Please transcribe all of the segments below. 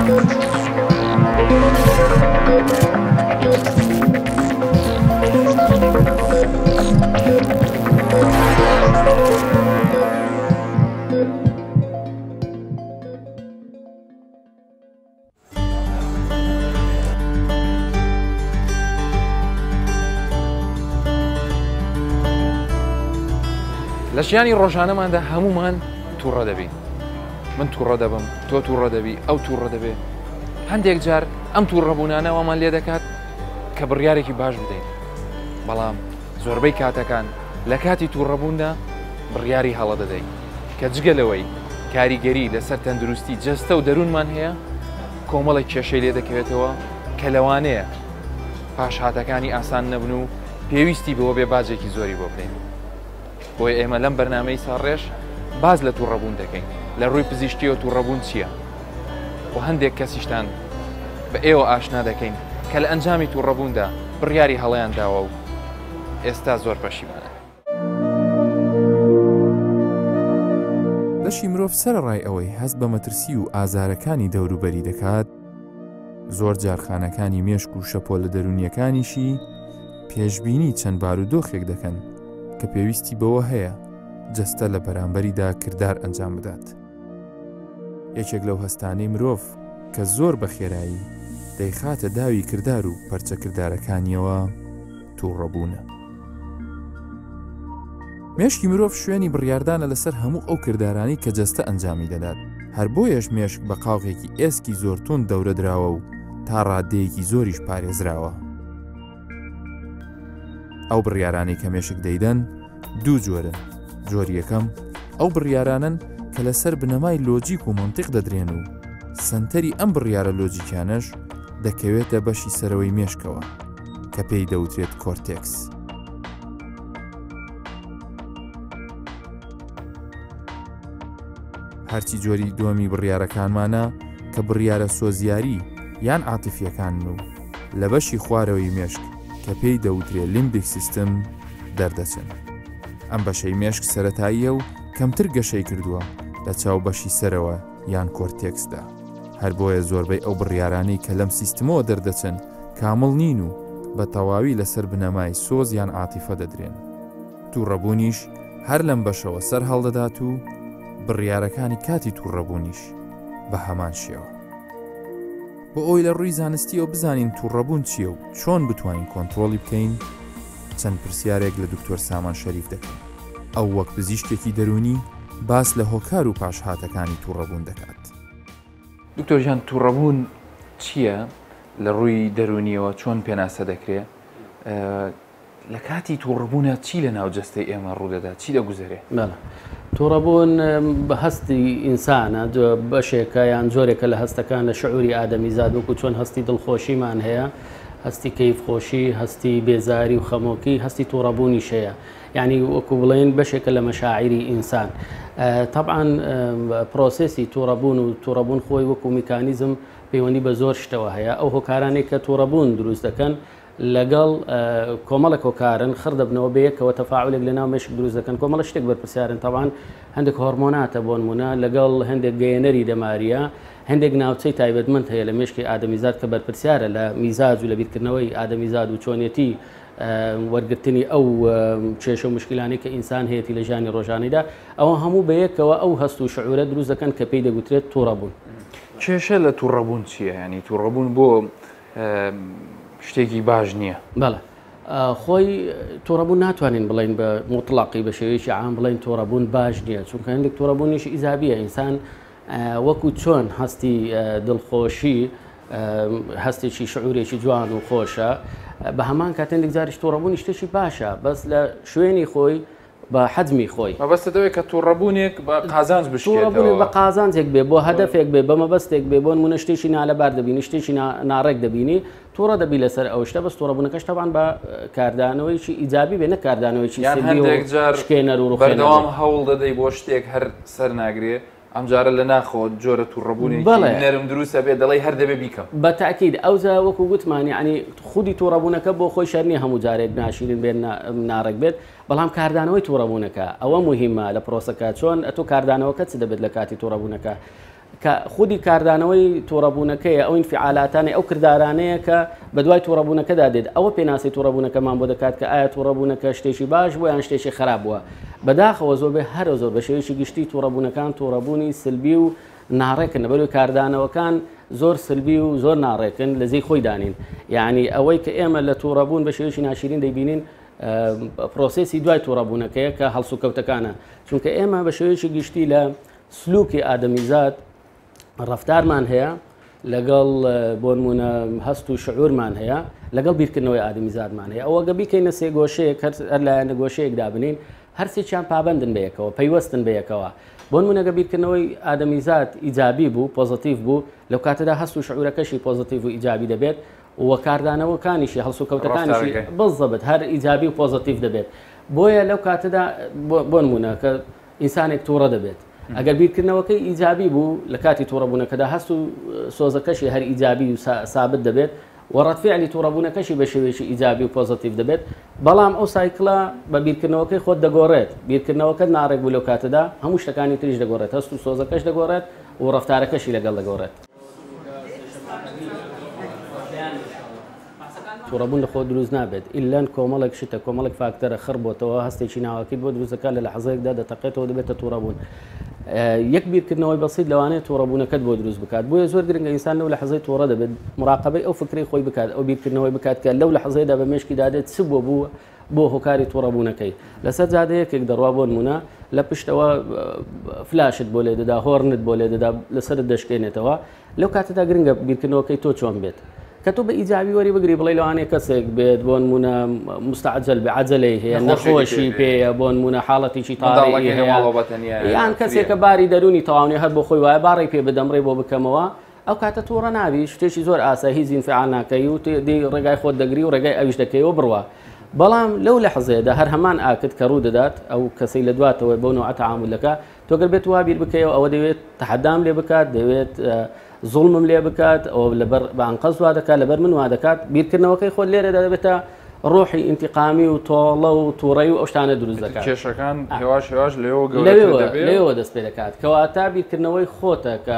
لە ژیانی ڕۆژانەماندا هەمومان تووڕە دەبین. من تووڕە دەبم، تۆ تووڕە دەبی، ئەو تووڕە دەبێ. هەندێک جار ئەم تووڕەبوونانەوەمان لێ دەکات کە بڕیارێکی باش بدەین. بەڵام زۆربەی کاتەکان لە کاتی تووڕەبووندا بڕیاری هەڵە دەدەین کە جگەلەوەی کاریگەری لەسەر تەندروستی جەستە و دەروونمان هەیە کۆمەڵێک کێشەی لێ دەکەوێتەوە کە لەوانەیە پاش هاتەکانی ئاسان نەبن و پێویستی بەوە بێ باجێکی زۆری بۆ بدەین. بۆی ئێمە لەم بەرنامەی ساڕێژ باز لە تووڕەبوون دەکەین لە ڕووی پزیشکیەوە تووڕەبوون چییە و هەندێک کەسیشتان بە ئێوە ئاشنا دەکەین کە لە ئەنجامی تووڕەبووندا بڕیاری هەڵەیان داوە و ئێستا زۆر پەشیمانە. لەشی مرۆڤ سەرڕای ئەوەی هەست بە مەترسی و ئازارەکانی دەوروبەری دەکات، زۆر جارخانەکانی مێشک و شەپۆل لە دەرونیەکانیشی پێشبینی چەند بارودۆخێک دەکەن کە پێویستی بەوە هەیە جەستە لە بەرامبەریدا کردار ئەنجام بدات. یەکێک لەو هەستانەی مرۆڤ کە زۆر بە خێرایی دەیخاتە داوی کردار و پەرچە کردارەکانیەوە تووڕەبوونە. مێشکی مرۆڤ شوێنی بڕیاردانە لەسەر هەموو ئەو کردارانی کە جەستە ئەنجامی دەدات. هەر بۆیەش مێشک بە قاوغێکی ئێسکی زۆر تون دەورە دراوە و تا ڕادەیەکی زۆریش پارێزراوە. ئەو بڕیارانی کە مێشک دەیدەن دوو جۆرن. جۆری یەکەم ئەو بڕیارانن کە لەسەر بنەمای لۆجیک و منتیق دەدرێن و سنتەری ئەم بڕیارە لۆجیکیانەش دەکەوێتە بەشی سەرەوەی مێشکەوە کە پێی دەوترێت کۆرتێکس. هەرچی جۆری دووەمی بڕیارەکانمانە کە بڕیارە سۆزیاری یان عاتیفیەکانن و لە بەشی خوارەوەی مێشک کە پێی دەوترێت لیمبیک سیستم دەردەچن. ئەم بەشەی مێشک سەرەتاییە و کەمتر گەشەی کردووە لە چاو بەشی سەرەوە یان کۆرتێکسدا. هەر بۆیە زۆربەی ئەو بڕیارانەی کە لەم سیستمەوە دەردەچن کامڵ نین و بە تەواوی لەسەر بنەمای سۆز یان عاتیفە دەدرێن. تووڕەبوونیش هەر لەم بەشەوە سەر هەڵدەدات و بڕیارەکانی کاتی تووڕەبوونیش بە هەمان شێوە. بۆ ئەوی لە ڕووی زانستیەوە بزانین تووڕەبوون چییە و چۆن بتوانین کۆنتڕۆڵی بکەین، چەند پرسیارێک لە دکتۆر سامان شەریف دەکەین. ئەو وەک پزیشکێکی دەرونی باس لە هۆکار و پاشهاتەکانی تووڕەبوون دەکات. دکتۆر ژان، تووڕەبوون چییە لە ڕووی دەرونیەوە چۆن پێناسە دەکرێت؟ لە کاتی تووڕەبوونە چی لە ناو جەستەی ئێمە ڕوودەدا، چی دەگوزارێ؟ تووڕەبوون بە هەستی ئینسانە بەشێکە یان جۆرێکە لە هەستەکان لە شعوری ئادەمیزاد، وەکو چۆن هەستی دڵخۆشیمان هەیە، هەستی کەیفخۆشی، هەستی بێزاری و خەمۆکی، هەستی تووڕەبوونیش هەیە. یعنی وەکو بڵێن بەشێکە لە مەشاعری ئینسان. طبعاً پرۆسێسی تووڕەبوون و تووڕەبوون خۆی وەکو میکانیزم پەیوەندی بە زۆر شتەوە هەیە. ئەو هۆکارانێک کە تووڕەبوون دروست دەکەن لەگەڵ کۆمەڵێک هۆکارن خڕ دەبنەوە بەیەکەوە تەفاعولێک لە ناو مێشک دروست دەکەن. کۆمەڵە شتێک بەرپرسیارن. طبعاً هەندێک هۆرمۆناتە بۆ نمونە لەگەڵ هەندێک گەیەنەری دەماریە، هەندێک ناوچەی تایبەتمەند هەیە لە مێشکی ئادەمیزاد کە بەرپرسیارە لە میزاج و لە بیرکردنەوەی ئادەمیزاد و چۆنیەتی وەرگرتنی ئەو کێشە و مشکلانی کە ئینسان هەیەی لە ژیانی ڕۆژانەیدا. ئەوە هەموو بەیەکەوە ئەو هەست و شعورە دروست دەکەن کە پێی دەگوترێت تووڕەبوون. کێشە لە تووڕەبوون چییە؟ ینی تووڕەبوون بۆ شتێکی باش نییە؟ بەڵێ، خۆی تووڕەبوون ناتوانین بڵین بە مطلقی بە شێوەیەکی عام بڵین تووڕەبوون باش نییە، چونکە هەندێک تووڕەبوونیش ئیزابیە. ئینسان وەکو چۆن هەستی دڵخۆشی هەستێکی شعورێکی جوان و خۆشە، بە هەمان کات هەندێک جاریش تووڕەبوونی شتێکی باشە، بەس لە شوێنی خۆی بە حەجمی خۆی. مەبەستە دەوێت کە تووڕەبوونێک بە قازانج بشکێتەوە، بە قازانجێک بێ، بۆ هەدەفێک بێ، بە مەبەستێک بێ، بۆ نمونە شتێکی نالەبار دەبینی، شتێکی ناڕێک دەبینی، تووڕە دەبی لەسەر ئەو شتە. بەس تووڕەبوونەکەش تەبان بە کاردانەوەیکی ئیجابی بێ، نە کاردانەوەیکی سلبی و شکێنەر و بەردەوام هەوڵ دەدەی بۆ شتێک هەر سەر ناگرێ. ئەمجارە لە ناخۆ جۆرە تووڕەبوونێکی نەرم دروستە بێ دەڵی هەر دەبێ بیکەم. بە تاکید ئەوزە وەکو گوتمان، یعنی خودی تووڕەبوونەکە بۆ خۆی شەر نییە هەموو جارێک ناشیرین بێت ناڕێک بێت، بەڵام کاردانەوەی تووڕەبوونەکە ئەوە مهمە لە پرۆسەکە. چۆن ئەتۆ کاردانەوەکە چ دەبێت لە کاتی تووڕەبوونەکە؟ کە خودی کاردانەوەی تووڕەبوونەکەیە ئەو ئینفعالاتانەی ئەو کردارانەیە کە بەدوای تووڕەبوونەکەدا دێت ئەوە پێناسی تووڕەبوونەکەمان بۆ دەکات کە ئایا تووڕەبوونەکە شتێکی باش بووە یان شتێکی خراپ بووە بەداخەوە زۆربەی هەرە زۆر بە شێوەیەکی گشتی تووڕەبوونەکان تووڕەبوونی سلبی و ناڕێکن لەبەروی کاردانەوەکان زۆر سلبی و زۆر ناڕێکن لە زەی خۆی دانین یعنی ئەوەی کە ئێمە لە تووڕەبوون بە شێوەیەکی ناشرین دەیبینین پرۆسێسی دوای تووڕەبوونەکەیە کە هەڵسو کەوتەکانە چونکە ئێمە بە شێوەیەکی گشتی لە سلوکی ئادەمیزاد ڕەفتارمان هەیە لەگەڵ بۆ نمونە هەست و شعورمان هەیە لەگەڵ بیرکردنەوەی ئادەمیزادمان هەیە ئەوە گە بیکەینە سێ گۆشەیەک هەر لایەنە گۆشەیەک دابنین هەرسێکیان پابندن بەیەکەوە پەیوەستن بەیەکەوە بۆ نمونە گە بیرکردنەوەی ئادەمیزاد ئیجابی بوو پۆزتیڤ بوو لەو کاتەدا هەست و شعورەکەشی پۆزتیڤ و ئیجابی دەبێت و کاردانەوەکانیشی هەڵسوکەوتەکانیشی بەڵزەبێت هەر ئیجابی و پۆزتیڤ دەبێت بۆیە لەو کاتەدا بۆ نمونە کە ئینسانێک تووڕە دەبێت ئەگەر بیرکردنەوەکەی ئیجابی بوو لە کاتی تووڕەبوونەکەدا هەست و سۆزەکەشی هەر ئیجابی و سابت دەبێت و ڕەتفعلی تووڕەبوونەکەشی بە شێوەیەکی ئیجابی و پۆزتیڤ دەبێت بەڵام ئەو سایکڵە بە بیرکردنەوەکەی خۆت دەگۆڕێت بیرکردنەوەکەت ناڕێک بوو لەو کاتەدا هەموو شتەکانی تریش دەگۆڕێت هەست و سۆزەکەش دەگۆڕێت و ڕەفتارەکەشی لەگەڵ دەگۆڕێت تووڕەبوون لە خۆ دروست نابێت ئیلەن کۆمەڵێک شتە کۆمەڵێک فاکتەرە خڕ بۆتەوە هەستێکی ناوەکیت بۆ دروستەکە لە لەحظەیەکدا دەتەقێتەوە دەبێتە تووڕەبوون یەک بیرکردنەوەی بەسیط لەوانەیە تووڕەبوونەکەت بۆ دروست بکات بۆیە زۆر گرنگە ئینسان لەو لەحظەی تووڕە دەبێت مراقبەی ئەو فکری خۆی بکات ئەو بیرکردنەوەی بکات کە لەو لەحظەیەدا بە مێشکی دادێت چ بووە بۆ هۆکاری تووڕەبوونەکەی لەسەر جادەیەکێک دەڕوا بۆ نمونە لە پشتەوە فلاشت بۆ لێ دەدا هۆڕنت بۆ لێ دەدا لەسەرت دەشکێنێتەوە لەو کاتەدا گرنگە بیرکردنەوەکەی تۆ چۆن بێت کە تۆ بە ئیجابی وەری بگری بڵێ لەوانەیە کەسێک بێت بۆ نمونە مستعجل بەعجلەی هەیە نەخۆشی پێیە بۆ نمونە حاڵەتێکی تاڕی هەیە یان کەسێکە باری دەرونی تەواونی هەر بۆ خۆی وایە باڕی پێ بدەمڕێ بۆ بکەمەوە ئەو کاتە تووڕە نابی شتێکی زۆر ئاسا هیچ ئینفعال ناکەی و ڕێگای خۆت دەگری و ڕێگای ئەویش دەکەیەوە بڕوە بەڵام لەو لەحظەیەدا هەر هەمان ئاکت کە ڕوو دەدات ئەو کەسەی لە دواتەوە بۆ نوع تەعاملەکە تۆگەر بێت وا بیر بکەیەوە ئەوە دەوێت تەحەدام لێ بکات دەوێت زوڵمم لێ بکات ئەو لەبەر بانقەز وا دەکات لەبەر من وا دەکات بیرکردنەوەکەی خۆت لێرەدا دەبێتە ڕۆحی ئینتیقامی و تۆڵە و تووڕەی و ئەو شتانە دروست دەکات کێشەکان هێواش هێواش لێوە دەست پێ دەکات کەواتە بیرکردنەوەی خۆتە کە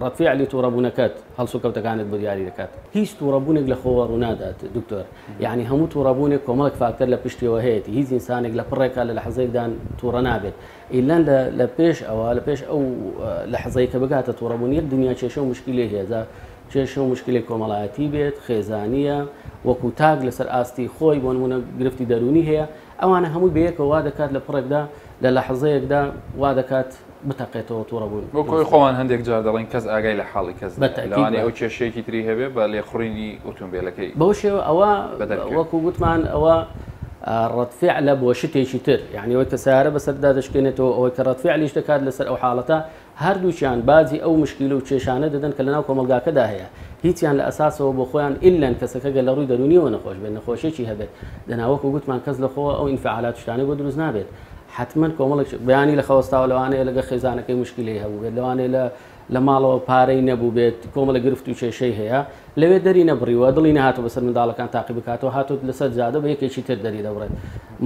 ڕەتفعلی تووڕەبوونەکەت هەڵسو کەوتەکانت بۆ دیاری دەکات هیچ تووڕەبوونێک لە خۆوە ڕوونادات دکتۆر یعنی هەموو تووڕەبوونێک کۆمەڵێک فاکتەر لە پشتیەوە هەیەی هیچ ئینسانێک لە پڕێکا لە لەحظەیەکدان تووڕە نابێت ئیلەن لە پێش ئەوە لە پێش ئەو لەحظەیە کە بگاتە تووڕەبوون یەک دنیا کێشە و مشکلی هێزە کێشە و مشکلی کۆمەڵایەتی بێت خێزانیە وەکو تاگ لەسەر ئاستی خۆی بۆ نمونە گرفتی دەرونی هەیە ئەوانە هەموو بەیەکەوە وا دەکات لە پڕێکدا لە لەحظەیەکدا وا دەکات بتەقێتەوە تووڕەبوون بۆ کۆی خۆوان هەندێک جار دەڵێن کەس ئاگای لە حاڵی کەس لەوانێ ئەو کێشەیەکی تری هەبێ بە لێخڕینی ئۆتۆمبیلەکەی بەو شێوە ئەوە وەکو گوتمان ئەوە ڕەتفعلە بۆ شتێکی تر یعنی ئەوەی کە سیارە بەسەردا دەشکێنێتەوە ئەوەی کە ڕەتفعلیش دەکات لەسەر ئەو حاڵەتە هەردووچیان بازی ئەو مشکل و کێشانە دەدەن کە لەناو کۆمەلگاکەدا هەیە هیچیان لە ئەساسەوە بۆ خۆیان ئیلەن کەسەکەگە لە ڕووی دەرونیەوە نەخۆش بێت نەخۆشیێکی هەبێت دەناوەکو گوتمان کەس لەخۆوە ئەو ئینفعالات شتانەی بۆ دروست نابێت حتمما کۆمەڵێک بەیانی لە خەوەستاوە لەوانەیە لەگە خێزانەکەی مشکلی هەبوو بێت لەوانەیە لە ماڵەوە پارەی نەبوو بێت کۆمەڵە گرفت و کێشەی هەیە لەوێ دەری نەبڕیوە دڵی نەهاتوە بەسەر منداڵەکان تاقی بکاتەوە هاتووت لەسەر جادە بە یەکێکی تر دەری دەبڕێت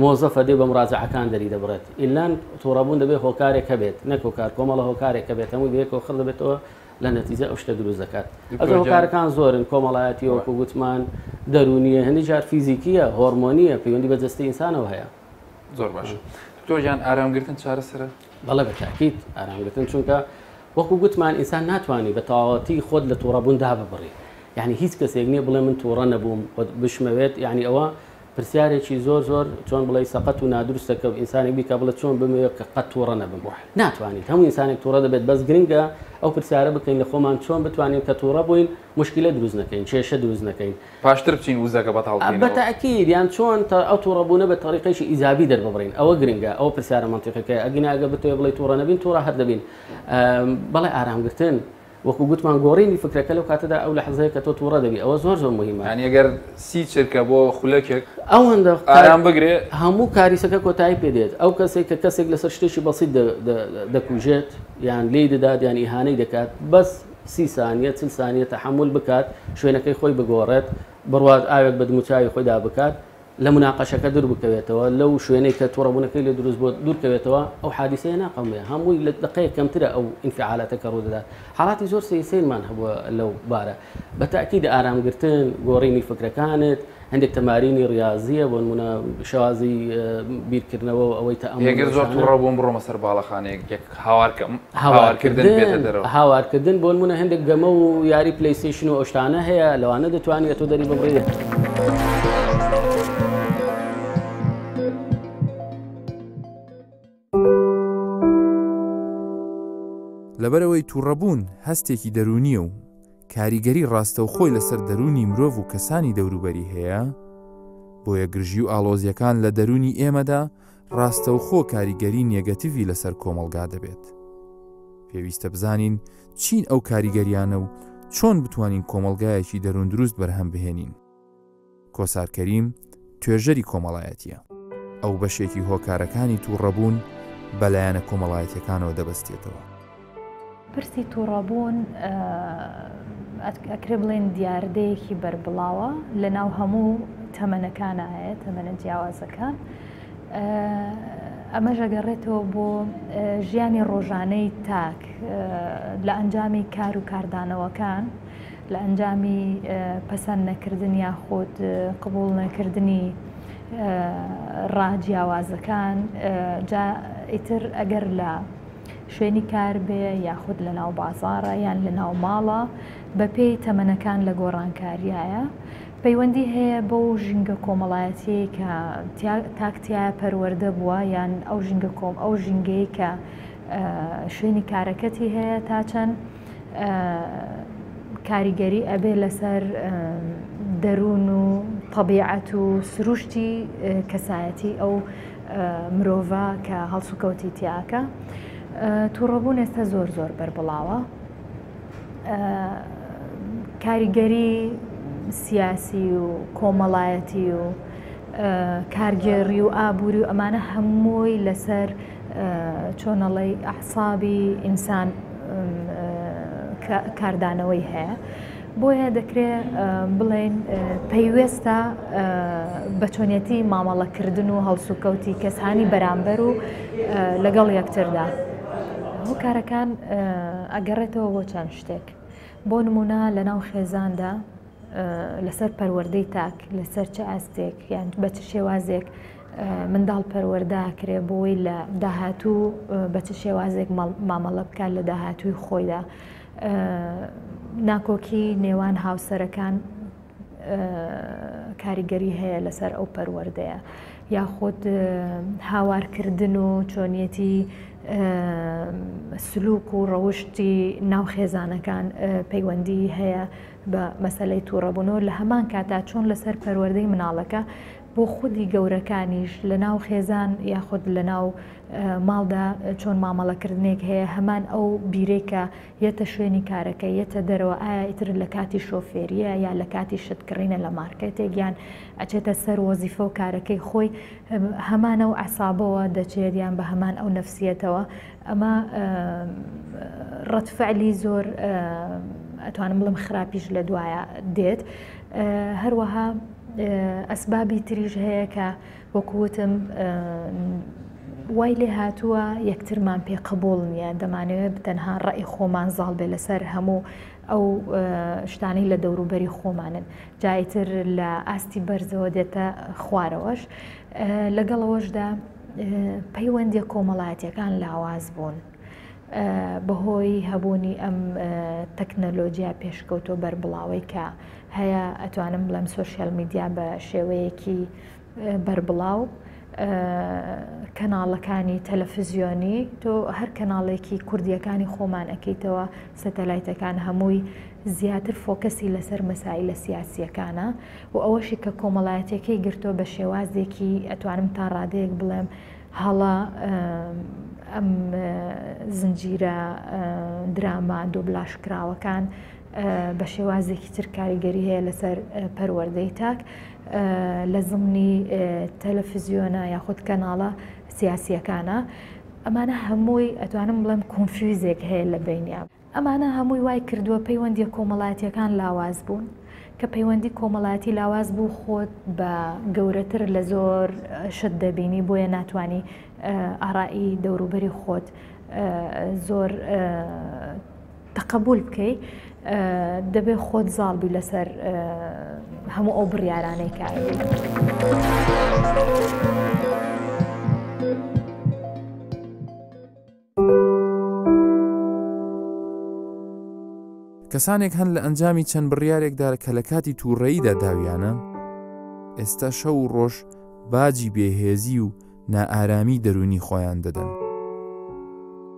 مۆزەفە دێ بە مراجعەکان دەری دەبڕێت ئیلان تووڕەبوون دەبێت هۆکارێک هەبێت نەک هۆکار کۆمەڵە هۆکارێک هەبێت هەمووی بەیەکەوە خڕ دەبێتەوە لە نەتیجە ئەو شتە دروست دەکات ئەو هۆکارەکان زۆرن کۆمەڵایەتی وەکو گوتمان دەرونیە هەندی جار فیزیکیە هۆرمۆنیە پەیوەندی بە جەستەی ئینسانەوە هەیە زۆر باشە دکتۆرجان ئارامگرتن چارەسەرە بەڵێ بە تاکید ئارامگرتن چونکە وەکو گوتمان ئینسان ناتوانانی بە تەواوەتی خۆت لە تووڕەبوون داببڕی یعنی هیچ کەسێک نییە بڵێ من تووڕە نەبووم بشمەوێت یعنی ئەوە پرسیارێکی زۆر چۆن بڵێ سەقەت و نادروستەکە و ئینسانێک بیکە بڵێت چۆن بمەوێت کە قەت تووڕە نەبم ناتوانیت هەموو ئینسانێک تووڕە دەبێت بەس گرنگە ئەو پرسیارە بکەین لە خۆمان چۆن بتوانین کە تووڕە بووین مشکلە دروست نەکەین کێشە دروست نەکەین پاشتر بچین وزەکە بەتاڵ بەتەئکید یان چۆن تا ئەو تووڕەبوونە بە تەریقێکی ئیجابی دەرببڕین ئەوە گرنگە ئەوە پرسیارە منتیقەکەی ئەگەناگە بتوێ بڵێ تووڕە نەبین تووڕە هەر دەبین بەڵێ ئارامگرتن وەکو گوتمان گۆڕینی فکرەکە لەو کاتەدا ئەو لەحظەیە کە تۆ تووڕە دەبی ئەوە زۆر مهمە یعنی ئەگەر سی چرکە بۆ خولەکێک ئەوەندە ئارام بگرێ هەموو کاریسەکە کۆتایی پێدێت ئەو کەسێک کە کەسێک لەسەر شتێکی بەسیط دەکوژێت یان لێی دەدات یان ئیهانەی دەکات بەس 30 ثانیە 40 ثانیە تەحمل بکات شوێنەکەی خۆی بگۆڕێت بڕوات ئاوێک بە دموچاوی خۆیدا بکات لە مناقەشەکە دوور بکەوێتەوە لەو شوێنەی کە تووڕەبوونەکەی لە دروست بۆ دوورکەوێتەوە ئەو حادیسەیە ناقەمێ هەمووی لە دقەیە کەمترە ئەو ئینفعالاتەکە ڕوودەدات حاڵاتی زۆر سەیسەیمان هەبووە لەو بارە بە تاکید ئارامگرتن گۆڕینی فکرەکانت هەندێک تەمارینی ریاضیە بۆ نمونە شێوازی بیرکردنەوە و ئەوەی ئەگەر زۆر تووڕەبووم بڕۆمە سەر باڵەخانەیەک هاوارکردن بێتە دەرەوە هاوارکردن بۆ نمونە هەندێک گەمە و یاری پلەیستیشن و ئەوشتانە هەیە لەوانە دەتوانێت تۆ دەری ببڕێت. لەبەرەوەی تووڕەبوون هەستێکی دەرونیە و کاریگەری ڕاستەوخۆی لەسەر دەرونی مرۆڤ و کەسانی دەوروبەری هەیە بۆیە گرژی و ئاڵۆزیەکان لە دەرونی ئێمەدا ڕاستەوخۆ کاریگەری نێگەتیڤی لەسەر کۆمەلگا دەبێت. پێویستە بزانین چین ئەو کاریگەریانە و چۆن بتوانین کۆمەلگایەکی دەرون دروست بەرهەم بهێنین. کۆسار کەریم توێژەری کۆمەڵایەتیە. ئەو بەشێکی هۆکارەکانی تووڕەبوون بەلایەنە کۆمەڵایەتیەکانەوە دەبەستێتەوە. پرسی تووڕەبوون ئەکرێ بڵێن دیاردەیەکی بربڵاوە لە ناو هەموو تەمەنەکانە هەیە تەمەنە جیاوازەکان ئەمە ژەگەڕێتەوە بۆ ژیانی ڕۆژانەی تاک لە ئەنجامی کار و کاردانەوەکان لە ئەنجامی پەسەند نەکردن یاخود قبول نەکردنی ڕاجیاوازەکان جا ئیتر ئەگەر لە شوێنی کار بێ یاخود لە ناو بازاڕە یان لە ناو ماڵە بە پێی تەمەنەکان لە گۆڕانکاریایە پەیوەندی هەیە بۆ ژینگە کۆمەڵایەتی کە تاکتیایە پەروەردە بووە یان ئەو ژینگەی کە شوێنی کارەکەتی هەیە تا چەند کاریگەری ئەبێ لەسەر دەروون و طەبیعەت و سروشتی کەسایەتی ئەو مرۆڤە کە هەڵس و کەوتی تیاکە. تووڕەبوون ئێستا زۆر بربڵاوە کاریگەری سیاسی و کۆمەڵایەتی و کارگێڕی و ئابووری و ئەمانە هەمووی لەسەر چۆنەڵی ئەعسابی ئینسان کاردانەوەی هەیە بۆیە دەکرێت بڵێن پەیوێستە بە چۆنیەتی مامەڵەکردن و هەڵس و کەوتی کەسانی بەرامبەر و لەگەڵ یەکتردا هۆکارەکان ئەگەڕێتەوە بۆ چەند شتێک بۆ نمونە لە ناو خێزاندا لەسەر پەروەردەی تاک لەسەر چه ئاستێک یان بە چ شێوازێک منداڵ پەروەردەکرێ بۆی لە داهاتوو بە چ شێوازێک مامەڵە بکات لە داهاتووی خۆیدا ناکۆکی نێوان هاوسەرەکان کاریگەری هەیە لەسەر ئەو پەروەردەیە یاخود هاوارکردن و چۆنیەتی سلوک و ڕەوشتی ناو خێزانەکان پەیوەندی هەیە بە مەسەلەی تووڕەبوونەوە لە هەمان کاتا چۆن لەسەر پەروەردەی مناڵەکە بۆ خودی گەورەکانیش لە ناو خێزان یاخود لە ناو ماڵدا چۆن مامەڵەکردنێک هەیە هەمان ئەو بیرێکە یەتە شوێنی کارەکە یەتە دەرەوە ئایا ئیتر لە کاتی شۆفێریە یا لە کاتی شتکردنە لە مارکێتێک یان ئەچێتە سەر وەزیفە و کارەکەی خۆی هەمانە و عسابەوە دەچێت یان بە هەمان ئەو نەفسیەتەوە ئەمە ڕەتفعلی زۆر ئەتوانم بڵم خراپیش لە دوایە دێت هەروەها ئەسبابی تریژ هەیە کە وەکوتم وای لێ هاتووە یەکترمان پێ قبول نییە دەمانەوێت تەنها ڕێی خۆمان زاڵ بێ لەسەر هەموو ئەو شتانەی لە دەوروبەری خۆمانن جایتر لە ئاستی بەرزەوە دێتە خوارەوەش لەگەڵەوەشدا پەیوەندی کۆمەڵایەتیەکان لاواز بوون بەهۆی هەبوونی ئەم تەکنەلۆجیا پێشکەوتۆ بەربڵاوی کە هەیە ئەتوانم بڵێم سۆشیال میدیا بە شێوەیەکی بەربڵاو کەناڵەکانی تەلەڤیزیۆنی تۆ هەر کەناڵێکی کوردیەکانی خۆمان ئەەکەیتەوە سەتەلایتەکان هەمووی زیاتر فۆکەسی لەسەر مەسائلە سیاسیەکانە و ئەوەشی کە کۆمەڵایەتەکەی گرتۆ بە شێوازێکی ئەتوانم تا ڕادەیەک بڵێم هەڵا ئەم زنجیرە دراما دۆبلاشکراوەکان بە شێوازێکی تر کاریگەری هەیە لەسەر پەروەردەی تاک لە زمنی تەلەڤیزیۆنە یاخود کەناڵە سیاسیەکانە ئەمانە هەمووی ئەتوانم بڵێم کۆنفیوزێک هەیە لە بینیان ئەمانە هەمووی وای کردووە پەیوەندی کۆمەڵایەتیەکان لاواز بوون کە پەیوەندی کۆمەڵایەتی لاواز بوو خۆت بە گەورەتر لە زۆر شت دەبینی بۆیە ناتوانانی ئاڕایی دەوروبەری خۆت زۆر تەقبول بکەی دەبێت خۆت زاڵبی لەسەر هەموو ئەو بڕیارانەی کاری. کەسانێک هەن لە ئەنجامی چەند بڕیارێکدا کە لە کاتی تووڕەییدا داویانە ئێستا شەو و ڕۆژ باجی بێهێزی و نائارامی دەرونی خۆیان دەدەن.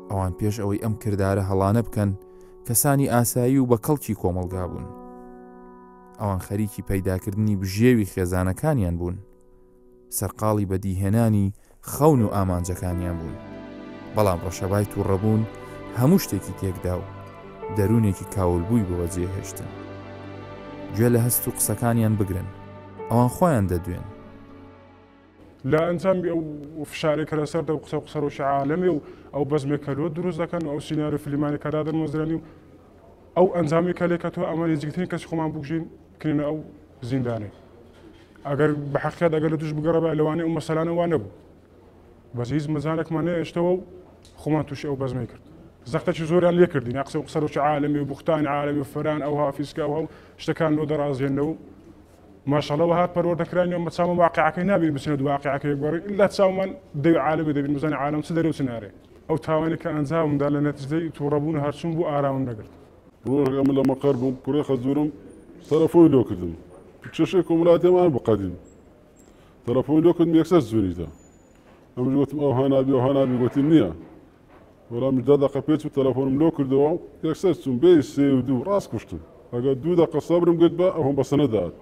ئەوان پێش ئەوەی ئەم کردارە هەڵانە بکەن کەسانی ئاسایی و بە کەڵکی کۆمەلگا بوون. ئەوان خەریکی پەیداکردنی بژێوی خێزانەکانیان بوون، سەرقاڵی بەدیهێنانی خەون و ئامانجەکانیان بوون. بەڵام ڕەشەبای تووڕەبوون هەموو شتێکی تێکدا و دەروونێکی کاولبووی بۆ جێهێشتن. گوێ لە هەست و قسەکانیان بگرن، ئەوان خۆیان دەدوێن. لا ئەنجامی ئەو فشارێکە لەسەر دە قسە قسەڕۆشی عالەمی و ئەو بەزمێکەلۆ دروست دەکەن ئەو سینارۆ فیلمانی کە دادەنوەزرێنی و ئەو ئەنجامی کە لێکە تۆ ئەمە نزیکترین کەسی خۆمان بکوژین بکرێنە ئەو زیندانەی. ئەگەر بە حەقیقەت ئەگەر لە توش بگەڕێبە لەوانەیە ئەو مەسەلانە وا نەبوو. بەس هیچ مەزانێکمان نەهێشتەوە و خۆمان تووشی ئەو بەزمەی کرد. زەختەی زۆریان لێ کردین قسە و قسەڕۆشی عالەمی و بوختانی عالەمی و فەران ئەو هافیسکا و شتەکان لۆ دەڕازێنەوە ماشەڵەوە هات پەروەردەکرانی ئەمە چاومە واقعەکەی نابین بچینە دو واقعەکەی گۆڕی ئیلا چاومان دەوی عالەمی دەبین مزانی عالەم چ دەرەوە چنارێ ئەو تاوانی کە ئەنجامدا لە نەتیجەی تووڕەبوون هەرچوون بوو ئارامم نەگرت. ڕۆژێک لە مەقەر بووم کوڕێ خەزورم تەلەفۆنی لۆ کردم چێشەی کۆمەڵاتیمان بقەدیم تەلەفۆنی لۆ کردم یەکسەر زوریدا ئەمەش گوتم ئەو هانابی ئەو هانابی گوتیم نییە وەڵام 10 دقیقە پێچ و تەلەفۆنم لۆ کردەوە یەکسەر چوون بێ 3 و 2 ڕاست کوشتم ئەگەر 2 دقیقە سەبرم گرت بە ئەوم بە سەنەدات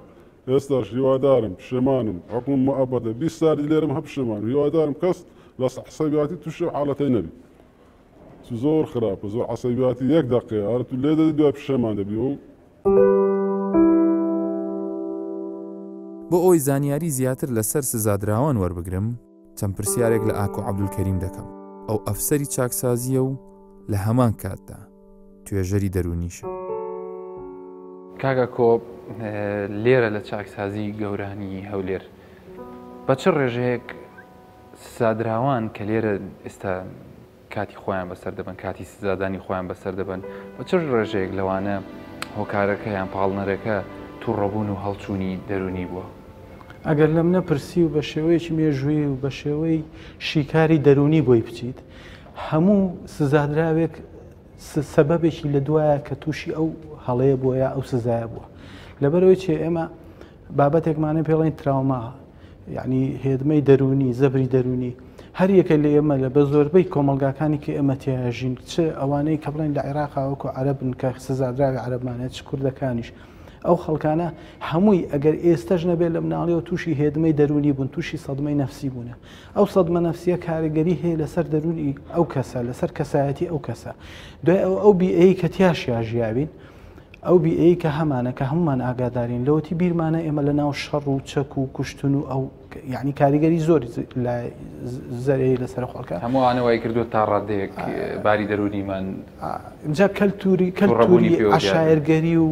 ئێستاش هیوادارم پشێمانم حکوم مؤبەدە 20 ساڵی لێرەم هە پشێمان هیوادارم کەس لە عەسەبیاتی تووشی حاڵەتەی نەبی زۆر خراپە زۆر عەسەبیاتی 1 دقیقە ئەرە تو لێ دەدی دوای پشێمان دەبی و بۆ ئەوی زانیاری زیاتر لەسەر سزادراوان وەربگرم چەند پرسیارێک لە ئاکۆ عەبدولکەریم دەکەم. ئەو ئەفسەری چاکسازیە و لە هەمان کاتدا توێژەری دەرونیشە. کاگە کۆ لێرە لە چاکسازی گەورانی هەولێر بە چ ڕێژەیەک سزادراوان کە لێرە ئێستا کاتی خۆیان بەسەر دەبن کاتی سزادانی خۆیان بەسەر دەبن بە چ ڕێژەیەک لەوانە هۆکارەکە یان پاڵنەرەکە تووڕەبوون و هەڵچوونی دەرونی بووە؟ ئەگەر لەم نەپرسی و بە شێوەیەکی مێژووی و بە شێوەی شیکاری دەرونی بۆی بچیت هەموو سزادراوێک سەبەبێکی لە دوایە کە تووشی ئەو هەڵەیە بووە ئەو سزایە بووە لەبەرەوەی چێ ئێمە بابەتێکمانە پێڵین تراوما یعنی هێدمەی دەرونی زەبری دەرونی هەر یەکە لە ئێمە لە بە زۆربەی کۆمەلگاکانی کە ئێمە تێژین چ ئەوانەی کە بڵێن لە عێراقاوەکو عەرەبن کە سزادراوی عەرەبمانێت چ کوردەکانیش ئەو خەڵکانە هەمووی ئەگەر ئێستەش نەبێت لە مناڵیەوە تووشی هێدمەی دەرونی بوون تووشی سەدمەی نەفسی بوونە ئەو سەدمە نەفسیە کاریگەری هەیە لەسەر دەرونی ئەو کەسە لەسەر کەسایەتی ئەو کەسە دوای ئەو بیئەی کە تیاشیا ژیاوین ئەو بیئەی کە هەمانە کە هەمومان ئاگادارین لەوەتی بیرمانە ئێمە لە ناو شەڕ و چەک و کوشتن و ئەو یعنی کاریگەری زۆر لە زەرەی لەسەر خۆڵکە هەمووانەوەی کردو تا ڕادەیەک باری دەرونیمان اینجا کەلتوری عەشایەرگەری و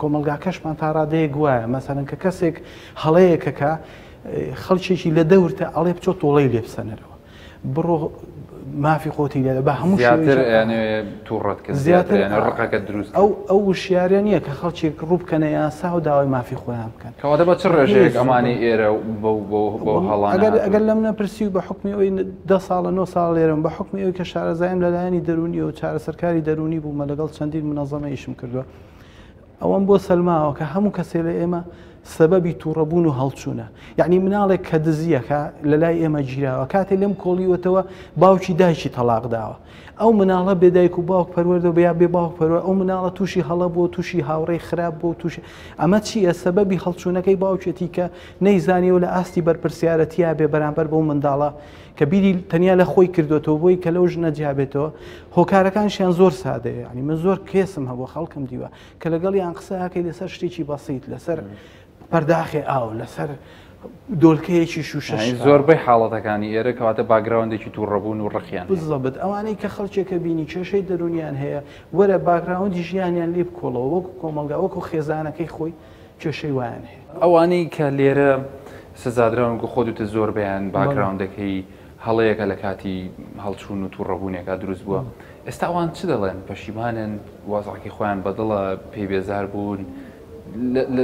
کۆمەلگاکەشمان تا ڕادەیەک وایە مەسەڵەن کە کەسێک هەڵەیەکەکە خەڵکێکی لە دەورتە ئەڵێ بچۆ تۆڵەی لێ بسەنەرەوە بڕۆ مافی خۆتی لێ بە هەموو زیاتر ڕقەکە دروست ئەو وشیارە نییە کە خەڵکێک ڕووبکەنە یاسا و داوای مافی خۆیان بکەن کەواتە بە چ ڕێژەیەک ئەمانی ئێرە بۆ هەڵان ئەگەر لەم نەپرسی و بە حکمی ئەوی 10 ساڵە 9 ساڵ لێرم بە حکمی ئەوی کە شارەزایم لەلایەنی دەرونی و چارەسەرکاری دەرونی بوومە لەگەڵ چەندین منەظەمە ئیشم کردووە ئەوەم بۆ سەلماوە کە هەموو کەسێ لە ئێمە سەبەبی تووڕەبوون و هەڵچوونە یعنی مناڵێک کە دزیەکە لە لای ئێمە گیراوە کاتێک لەم کۆڵیوەتەوە باوکی دایکی تەلاق داوە ئەو مناڵە بێدایک و باوک پەروەردە بیا بێ باوک پەروەردە ئەو مناڵە تووشی هەڵە بۆ تووشی هاوڕێی خراپ بۆ تووشی ئەمە چییە سەبەبی هەڵچوونەکەی باوکێتی کە نەیزانیەوە لە ئاستی بەرپرسیارەتیا بێ بەرامبەر بەو منداڵە کە بیری تەنیا لە خۆی کردوێتەوە بۆی کە لەو ژنە جیابێتەوە هۆکارەکانشیان زۆر سادەیە ینی من زۆر کێسم هەبوو خەڵکم دیوە کە لەگەڵ یان قسەکەی لەسەر شتێکی بەسیت لەسەر پەرداخی ئاو لەسەر دۆلکەیەکی شوشە زۆربەی حاڵەتەکانی ئێرە کەواتە باگراوندێکی تووڕەبوون و ڕخیان بزەبت ئەوانەی کە خەڵکێکە بینی کێشەی دەرونیان هەیە وەرە باگراوندی ژیانیان لێ بکۆڵەوە وەکو کۆمەلگا وەکو خێزانەکەی خۆی کێشەی وایان هەیە ئەوانەی کە لێرە سزادراون گو خۆتتە زۆر بەیان باگراوندەکەی هەڵەیەکە لە کاتی هەڵچوون و تووڕەبوونێکا دروست بووە ئێستا ئەوان چ دەڵێن پەشیمانن وازعکی خۆیان بەدڵە پێی بێزار بوون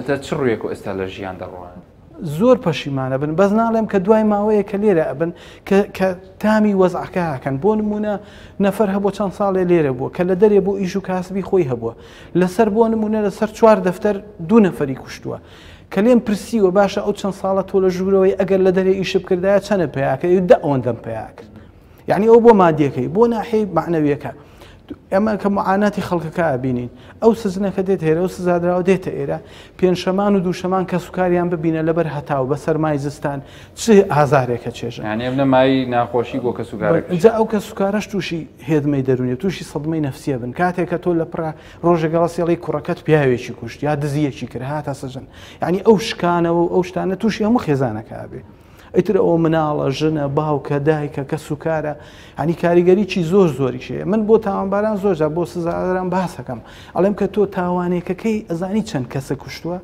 لە چ ڕوویەک و ئێستا لە ژیان دەڕوان زۆر پەشیمانە بن بەس ناڵێم کە دوای ماوەیە کە لێرە ئەبن کە تامی وەزعکەکەن بۆ نمونە نەفەر هەبوو چەند ساڵێ لێرە بووە کە لە دەرێ بۆ ئیش و کاسبی خۆی هەبووە لەسەر بۆ نمونە لەسەر 4 دەفتەر 2 نەفەری کوشتووە کە لێم پرسیوە باشە ئەو چەند ساڵە تۆ لە ژوورەوەی ئەگەر لە دەرێ ئیش بکردایە چەنە پێیاکە دا ئەوەندەم پێیا کرد یعنی ئەو بۆ مادیەکەی بۆ ناحەی معنەویەکە ئەمە کە معاناتی خەڵکەکە ئابینین ئەو سزنەکە دێت هێرە و سزادراوە دێتە ئێرە پێنجشەمان و دووشەمان کە سوکاریان ببینە لەبەر هەتاو بە سەرمای زستان چ ئازارێکە چێژە ئەمە مای ناخۆشی بۆ کە سوکارێک جا ئەو کە سوکارەش تووشی هێدمەی دەرونێ تووشی سەدمەی نەفسیە بن کاتێک کە تۆ لە پڕ ڕۆژە گەڵاسیڵی کوڕەکەت پیاوێکی کوشت یا دزیەکی کرد هاتە سەژن یعنی ئەو شکانەوە و ئەو شتانە تووشی هەموو خێزانەکە بێ ئیتر ئەوە مناڵە ژنە باوکە دایکە کە سوکارە ینی کاریگەریی زۆر زۆریشەیە من بۆ تاوانباران زۆرجار بۆ سزادران باسەکەم ئەڵێم کە تۆ تاوانێکەکەی ئەزانی چەند کەسە کوشتووە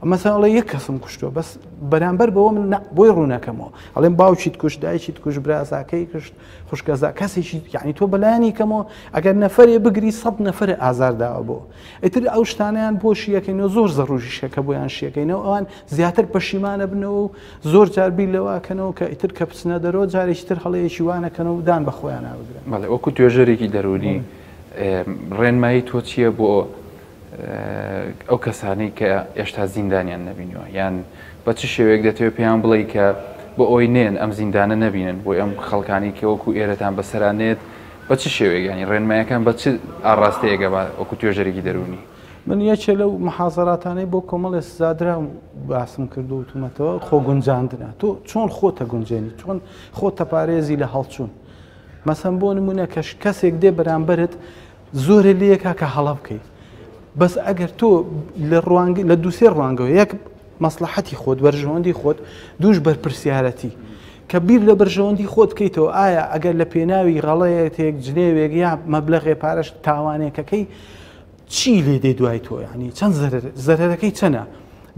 مەسەڵە یەک کەسم کوشتووە بەس بەرامبەر بەوە من بۆی ڕوونەکەمەوە ئەڵێم باوچیت کوشت دایکیت کوشت برازاکەی کشت خوشکەزا کەسێکی یعنی تۆ بەلایانی کەمەوە ئەگەر نەفرێ بگری 100 نەفرە ئازارداوە بۆ ئیتر ئەو شتانیان بۆ شیەکەینەوە زۆر زەڕۆژیشەکە بۆیان شیەکەینەوە ئەوان زیاتر پەشیمانە بنەوە و زۆر جار بیر لەوەکەنەوە کە ئیتر کە بچنە دەرەوە جارێکی تر هەڵەیەکی وانەکەنەوە و دان بە خۆیان ناوەگرن بەڵێ وەکو توێژەرێکی دەرونی ڕێنمایی تۆ چییە بۆ ئەو کەسانەی کە ئێشتا زیندانیان نەبینیوە یان بە چ شێوەیەک دەتەوێت پێیان بڵێ کە بۆ ئەوی نێن ئەم زیندانە نەبینن بۆ ئەم خەڵکانی کە وەکو ئێرەتان بەسەرانێت بە چ شێوەیە ینی ڕێنمایەکان بە چ ئاڕاستەیەگە وەکو توێژەرێکی دەرونی من یەکێ لەو محازەراتانەی بۆ کۆمەڵێ سزادرا باسم کرد و تومەتەوە خۆ گونجاندنە تۆ چۆن خۆتە گونجێنی چۆن خۆتە پارێزی لە هەڵچوون مەسەن بۆ نمونە کەسێک دێ بەرامبەرت زۆرە لەیەکا کە هەڵە بکەیت بەس ئەگەر تۆ لە دووسێ ڕوانگەوە یەک مەسلحەتی خۆت بەرژەوەندی خۆت دووش بەرپرسیارەتی کە بیر لە بەرژەوەندی خۆت بکەیتەوە ئایا ئەگەر لە پێناوی غەڵەیەک جنێوێک یا مەبلەغێ پارەش تاوانێکەکەی چی لێ دەی دوای تۆ ینی چەند زەرەرەکەی چەنە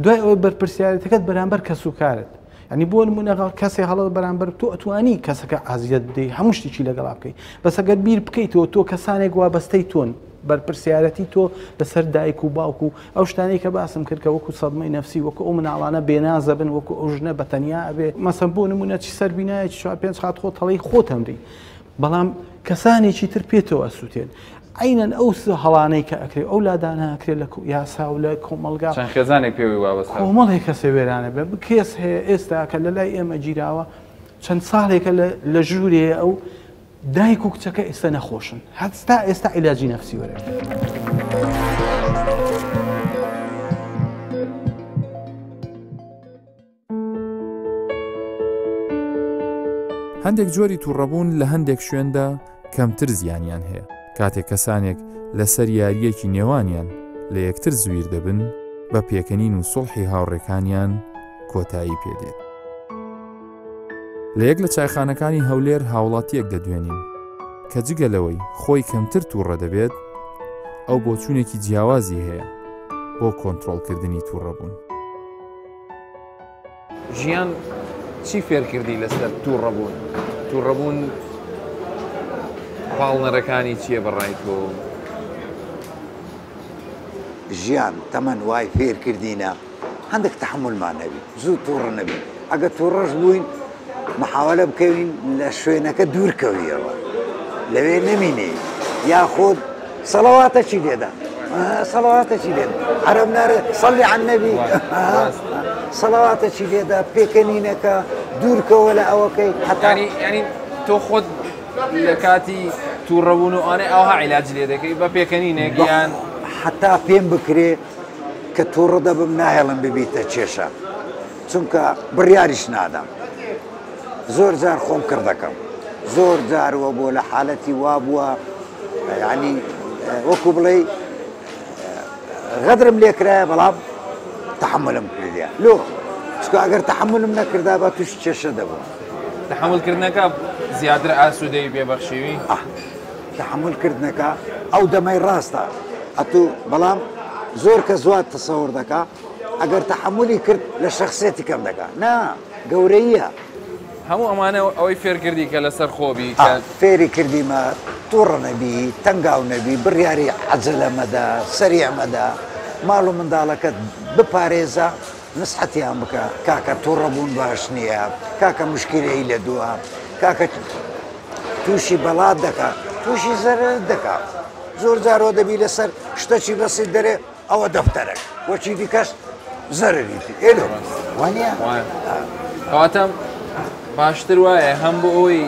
دوای ئەوەی بەرپرسیارەتەکەت بەرامبەر کە سوکارت ینی بۆ نمونە کەسێ هەڵە بەرامبەر تۆ ئەتوانی کەسەکە ئازیەت بدەیت هەموو شتێکی لەگەڵا بکەیت بەس ئەگەر بیر بکەیتەوە تۆ کەسانێک وابەستەی تۆن بەرپرسیارەتی تۆ لەسەر دایک و باوکو ئەو شتانەی کە باسم کرد کە وەکو سەدمەی نەفسی وەکو ئەو مناڵانە بێنازە بن وەکو ئەو ژنە بەتەنیا ئەبێ مەسەن بۆ نمونە چی سەربینایەکی 4-5 خات خۆت هەڵەی خۆت هەمری بەڵام کەسانێکی تر پێتەوە ئەسووتێن عینەن ئەو هەڵانەی کە ئەکرێ ئەو لادانە ئەکرێت لە یاسا و لە کۆمەلگا چەند خێزانێک پێوی وابەستە کۆمەڵێک کەسێ وێرانە بێ کێس هەیە ئێستا کە لە لای ئێمە گیراوە چەند ساڵێکە لە ژوورێ ئەو دایک و کچەکە ئێستا نەخۆشن هەستا ئێستا عیلاجی نەفسی وەرە هەندێک جۆری تووڕەبوون لە هەندێک شوێندا کەمتر زیانیان هەیە کاتێک کەسانێک لەسەر یاریەکی نێوانیان لە یەکتر زویر دەبن بە پێکەنین و سڵحی هاوڕێکانیان کۆتایی پێدێت لە یەک لە چایخانەکانی هەولێر هاوڵاتیەک دەدوێنین کە جگەلەوەی خۆی کەمتر تووڕە دەبێت ئەو بۆچوونێکی جیاوازی هەیە بۆ کۆنتڕۆڵکردنی تووڕەبوون ژیان چی فێرکردی لەسەر تووڕەبوون تووڕەبوون پاڵنەرەکانی چییە بەڕای تۆ ژیان تەمەەن وای فێر کردینە هەندێک تەحملمان نەبی زوو تووڕە نەبی ئەگە تووڕەش بووین محاولە بکەوین لە شوێنەکە دوورکەویەوە لەوێ نەمینێ یاخۆت سەڵەواتە چی لێدا سەڵەواتە چی لێدا عەرەب نارێ سەڵی عەن نەبی سەڵەواتە چی لێدا پێکەنینەکە دوورکەوە لە ئەوەکەی هەتانی ینی تۆ خۆت لە کاتی تووڕەبوون و ئانێ ئەوها عیلاج لێ دەکەی بە پێکەنینێک یان حتا پێم بکرێ کە تووڕە دەبم ناهێڵم ببیتە کێشە چونکە بڕیاریش نادەم زۆر جار خۆم کردەکەم زۆر جارەوە بۆ لە حالەتی وا بووە ینی وەکو بڵێ غەدرم لێکرایە بەڵام تەحملم کردیە لۆ چکە ئەگەر تەحملم نەکردا بە توش کێشە دەبوو تحملکردنەکە زیاتر ئاسوودەی پێبەخشیوی تحملکردنەکە ئەو دەمەی ڕاستە ئەتوو بەڵام زۆر کە زوات تەسەوڕ دەکا ئەگەر تەحملی کرد لە شخصێتی کەم دەکا نا گەورەیە هەموو ئەمانە ئەوەی فێرکردی کە لەسەر خۆبی فێری کردیمە تووڕە نەبی تەنگاو نەبی بڕیاری عەجەلە مەدە سەریع مەدە ماڵ و منداڵەکەت بپارێزە نسحەتیان بکە کاکە تووڕەبوون باش نییە کاکە مشکلەی لە دووە کاکە تووشی بەڵات دەکا تووشی زەرر دەکا زۆر جارۆ دەبی لەسەر شتەکی بەسی دەرێ ئەوە دەفتەرێک وەچی دیکەش زەرریتی ئێدۆ وانە کەواتە باشتر وایە هەم بۆ ئەوی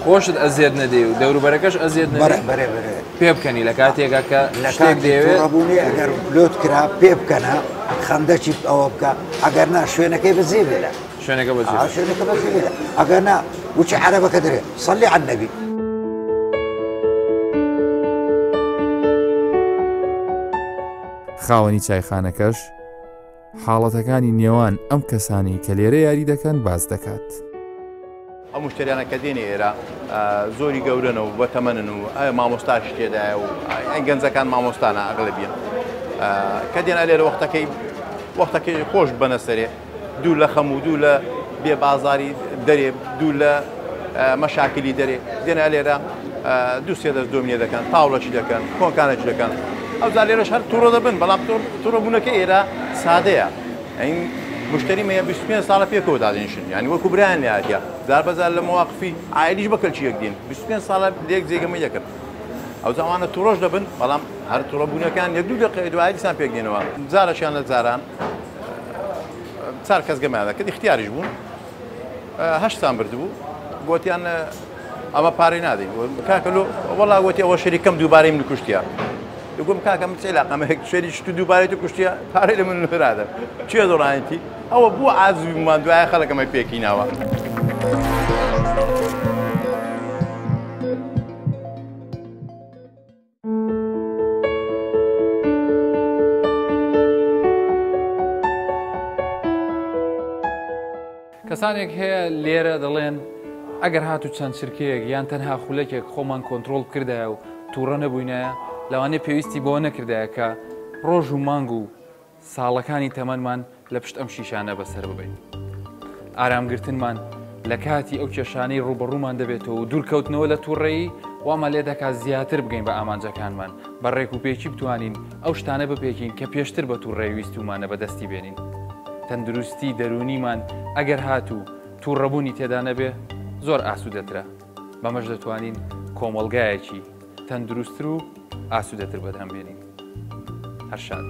خۆشت ئەزیێت نەدێ و دەوروبەرەکەش ئەزیێت بەرێ پێ بکەنی لە کاتێکا کە شتێک دەوێت ڕبوونی ئەگەر لۆت کرا پێ بکەنە خەندەکی ئەوە بکە ئەگەر نا شوێنەکەی بەجێ بێرە شوێنەکە شوێنەکە بەجێ بێرە ئەگەر نا وچی عەرەبەکە دەرێ سەڵی عەلی النەبی خاوەنی چایخانەکەش حاڵەتەکانی نێوان ئەم کەسانی کە لێرە یاری دەکەن باز دەکات. ئەم مشتریانە کە دێنێ ئێرە زۆری گەورنە و بە تەمەنن و ئەوە مامۆستاش تێدایە و ئەی گەنجەکان مامۆستانە ئەغڵبیان کە دێنە لێرە وەختەکەی خۆش بنە سەرێ دوو لە خەم و دوو لە بێ بازاری دەرێ دوو لە مەشاکلی دەرێ دێنە لێرە دوو سێ دەست دۆمینێ دەکەن تاوڵەکی دەکەن کۆنکانێکی دەکەن ئەوزار لێرەش هەر تووڕە دەبن بەڵام تووڕەبوونەکە ئێرە سادەیە ئەین مشتری مەیە 25 ساڵە پێکەوە دادێنشن ینی وەکو برایان لاتە زار بەزار لە مواقفی ئایلیش بەکەلکی یەک دێن 25 ساڵە لێک جێگەمە یەکرد ئەو زەوانە تووڕۆژ دەبن بەڵام هەر تووڕەبوونەکان یەک دوو دقیقە دوای دیسان پێک دێنەوە جارەشیان لە جاران چار کەس گەمایانە کە اختیاریش بوون هەشتان بردبوو گوتیان ئەمە پارەی نادەین کاکەلو وەڵا گوتی ئەوە شەریکەم دووبارەی من کوشتیە گوم کاکەم چ علاقەمە شوێنی شت و دووبارەی تو کوشتیە پارەی لە من نرادە چێ دۆڕانیتی ئەوە بوو عازویمان دوایە خەڵکەمە پێکیناوە کەسانێک هەیە لێرە دەڵێن ئەگەر هاتو چەند شرکەیەک یان تەنها خولەکێک خۆمان کۆنتترۆل کردایە و تووڕە نەبووینایە لەوانەیە پێویستی بۆ نەکردایە کە ڕۆژ و مانگ و ساڵەکانی تەمەنمان لە پشت ئەم شیشانە بەسەر ببین. ئارامگرتنمان لە کاتی ئەو کێشانەی ڕوبەڕوومان دەبێتەوە و دوورکەوتنەوە لە تووڕێی وامان لێ دەکات زیاتر بگەین بە ئامانجەکانمان بە ڕێک و پێکی بتوانین ئەو شتانە بپێکین کە پێشتر بە تووڕێی ویستومانە بەدەستی بێنین. تەندروستی دەرونیمان ئەگەر هاتوو تووڕەبوونی تێدا نەبێ زۆر ئاسوودەترە بەمەش دەتوانین کۆمەڵگایەکی تەندروستتر و ئاسوودەتر بەدەم بێنین. هەر شاد.